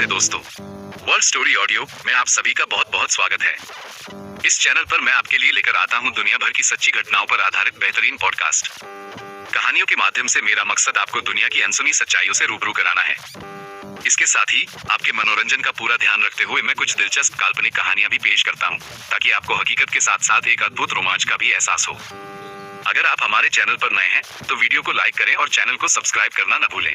नमस्ते दोस्तों, world story audio में आप सभी का बहुत बहुत स्वागत है। इस चैनल पर मैं आपके लिए लेकर आता हूं दुनिया भर की सच्ची घटनाओं पर आधारित बेहतरीन पॉडकास्ट। कहानियों के माध्यम से मेरा मकसद आपको दुनिया की अनसुनी सच्चाइयों से रूबरू कराना है। इसके साथ ही आपके मनोरंजन का पूरा ध्यान रखते हुए मैं कुछ दिलचस्प काल्पनिक कहानियां भी पेश करता हूं, ताकि आपको हकीकत के साथ साथ एक अद्भुत रोमांच का भी एहसास हो। अगर आप हमारे चैनल पर नए हैं तो वीडियो को लाइक करें और चैनल को सब्सक्राइब करना न भूलें।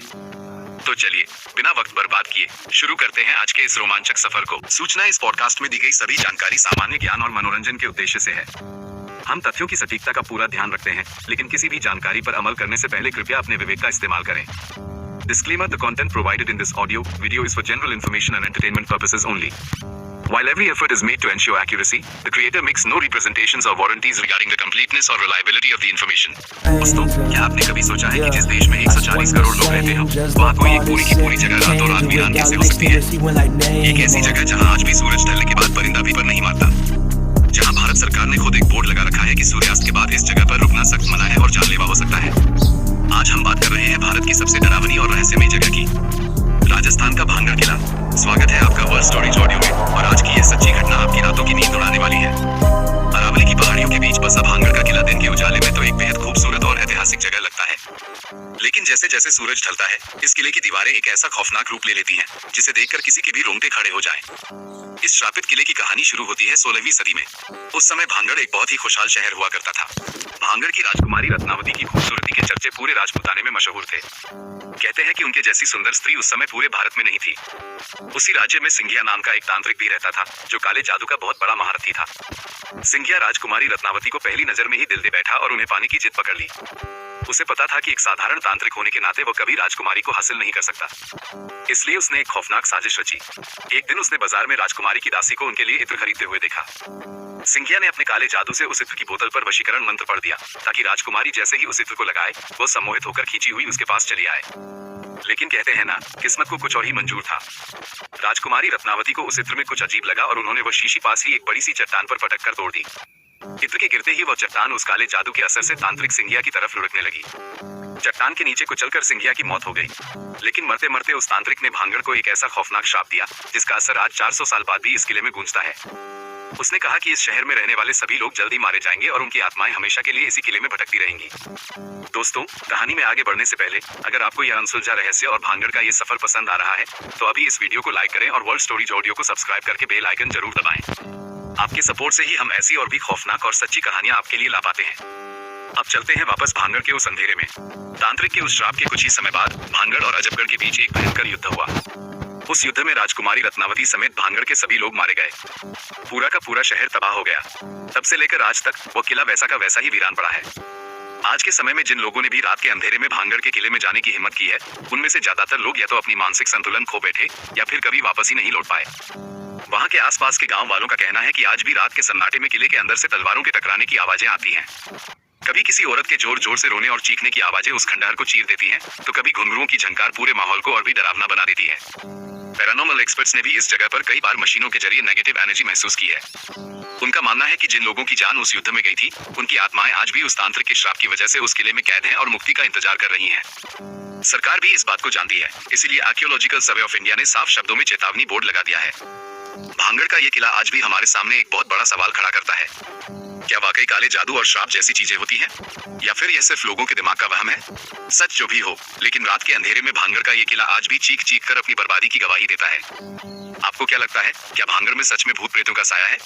तो चलिए बिना वक्त बर्बाद किए शुरू करते हैं आज के इस रोमांचक सफर को। सूचना इस पॉडकास्ट में दी गई सभी जानकारी सामान्य ज्ञान और मनोरंजन के उद्देश्य से है। हम तथ्यों की सटीकता का पूरा ध्यान रखते हैं, लेकिन किसी भी जानकारी पर अमल करने से पहले कृपया अपने विवेक का इस्तेमाल करें। Disclaimer: The content provided in this audio video is for general information and entertainment purposes only. While every effort is made to ensure accuracy, the creator makes no representations or warranties regarding the completeness or reliability of the information. दोस्तों, क्या आपने कभी सोचा है कि जिस देश में 140 करोड़ लोग रहते हो, वहाँ कोई एक पूरी की पूरी जगह रातों रात वीरान कैसे हो सकती है? एक ऐसी जगह जहाँ आज भी सूरज ढलने के बाद परिंदा भी पर नहीं मारता, जहाँ भारत सरकार ने खुद एक बोर्ड लगा रखा है कि सूर्यास्त के बाद इस जगह पर रुकना सख्त मना है और जानलेवा हो सकता है। आज हम बात कर रहे हैं भारत की सबसे डरावनी और रहस्यमय जगह की, राजस्थान का भांगड़ किला। स्वागत है आपका वर्ल्ड स्टोरीज ऑडियो में, और आज की यह सच्ची घटना आपकी रातों की नींद उड़ाने वाली है। अरावली की पहाड़ियों के बीच बसा भांगड़ का किला दिन के उजाले में तो एक बेहद खूबसूरत और ऐतिहासिक जगह लगता है, लेकिन जैसे जैसे सूरज ढलता है, इस किले की दीवारें एक ऐसा खौफनाक रूप ले लेती हैं, जिसे देखकर किसी के भी रोंगटे खड़े हो जाएं। इस श्रापित किले की कहानी शुरू होती है 16वीं सदी में। उस समय भांगड़ एक बहुत ही खुशहाल शहर हुआ करता था। भांगड़ की राजकुमारी रत्नावती की खूबसूरती के चर्चे पूरे राजपूताने में मशहूर थे। कहते हैं कि उनके जैसी सुंदर स्त्री उस समय पूरे भारत में नहीं थी। उसी राज्य में सिंघिया नाम का एक तांत्रिक भी रहता था, जो काले जादू का बहुत बड़ा महारथी था। सिंघिया राजकुमारी रत्नावती को पहली नजर में ही दिल दे बैठा और उन्हें पाने की जिद पकड़ ली। उसे पता था कि एक साधारण तांत्रिक होने के नाते वो कभी राजकुमारी को हासिल नहीं कर सकता, इसलिए उसने एक खौफनाक साजिश रची। एक दिन उसने बाजार में राजकुमारी की दासी को उनके लिए इत्र खरीदते हुए देखा। सिंघिया ने अपने काले जादू से उस इत्र की बोतल पर वशीकरण मंत्र पढ़ दिया, ताकि राजकुमारी जैसे ही उस इत्र को लगाए, वो सम्मोहित होकर खींची हुई उसके पास चली आए। लेकिन कहते हैं ना, किस्मत को कुछ और ही मंजूर था। राजकुमारी रत्नावती को उस इत्र में कुछ अजीब लगा और उन्होंने वो शीशी पास ही एक बड़ी सी चट्टान पर पटक कर तोड़ दी। इत्र के गिरते ही वह चट्टान उस काले जादू के असर से तांत्रिक सिंघिया की तरफ लुढ़कने लगी। चट्टान के नीचे कुचलकर सिंघिया की मौत हो गई। लेकिन मरते मरते उस तांत्रिक ने भांगड़ को एक ऐसा खौफनाक श्राप दिया, जिसका असर आज 400 साल बाद भी इस किले में गूंजता है। उसने कहा कि इस शहर में रहने वाले सभी लोग जल्दी मारे जाएंगे और उनकी आत्माएं हमेशा के लिए इसी किले में भटकती रहेंगी। दोस्तों, कहानी में आगे बढ़ने से पहले अगर आपको यह अनसुलझा रहस्य और भांगड़ का ये सफर पसंद आ रहा है, तो अभी इस वीडियो को लाइक करें और वर्ल्ड स्टोरीज ऑडियो को सब्सक्राइब करके बेल आइकन जरूर दबाएं। आपके सपोर्ट से ही हम ऐसी और भी खौफनाक और सच्ची कहानियां आपके लिए ला पाते हैं। अब चलते हैं वापस भांगड़ के उस अंधेरे में। तांत्रिक के उस श्राप के कुछ ही समय बाद भांगड़ और अजबगढ़ के बीच एक भयंकर युद्ध हुआ। उस युद्ध में राजकुमारी रत्नावती समेत भांगड़ के सभी लोग मारे गए। पूरा का पूरा शहर तबाह हो गया। तब से लेकर आज तक वो किला वैसा का वैसा ही वीरान पड़ा है। आज के समय में जिन लोगों ने भी रात के अंधेरे में भांगड़ के किले में जाने की हिम्मत की है, उनमें से ज्यादातर लोग या तो अपनी मानसिक संतुलन खो बैठे या फिर कभी वापस ही नहीं लौट पाए। वहाँ के आसपास के गांव वालों का कहना है कि आज भी रात के सन्नाटे में किले के अंदर से तलवारों के टकराने की आवाजें आती हैं। कभी किसी औरत के जोर जोर से रोने और चीखने की आवाजें उस खंडहर को चीर देती हैं, तो कभी घुंघरुओं की झंकार पूरे माहौल को और भी डरावना बना देती है। पैरानॉर्मल एक्सपर्ट्स ने भी इस जगह पर कई बार मशीनों के जरिए नेगेटिव एनर्जी महसूस की है। उनका मानना है कि जिन लोगों की जान उस युद्ध में गई थी, उनकी आत्माएं आज भी उस तांत्रिक के श्राप की वजह से उस किले में कैद हैं और मुक्ति का इंतजार कर रही हैं। सरकार भी इस बात को जानती है, इसीलिए आर्कियोलॉजिकल सर्वे ऑफ इंडिया ने साफ शब्दों में चेतावनी बोर्ड लगा दिया है। भांगड़ का ये किला आज भी हमारे सामने एक बहुत बड़ा सवाल खड़ा करता है। क्या वाकई काले जादू और श्राप जैसी चीजें होती हैं, या फिर यह सिर्फ लोगों के दिमाग का वहम है? सच जो भी हो, लेकिन रात के अंधेरे में भांगड़ का ये किला आज भी चीख चीख कर अपनी बर्बादी की गवाही देता है। आपको क्या लगता है, क्या भांगड़ में सच में भूत प्रेतों का साया है?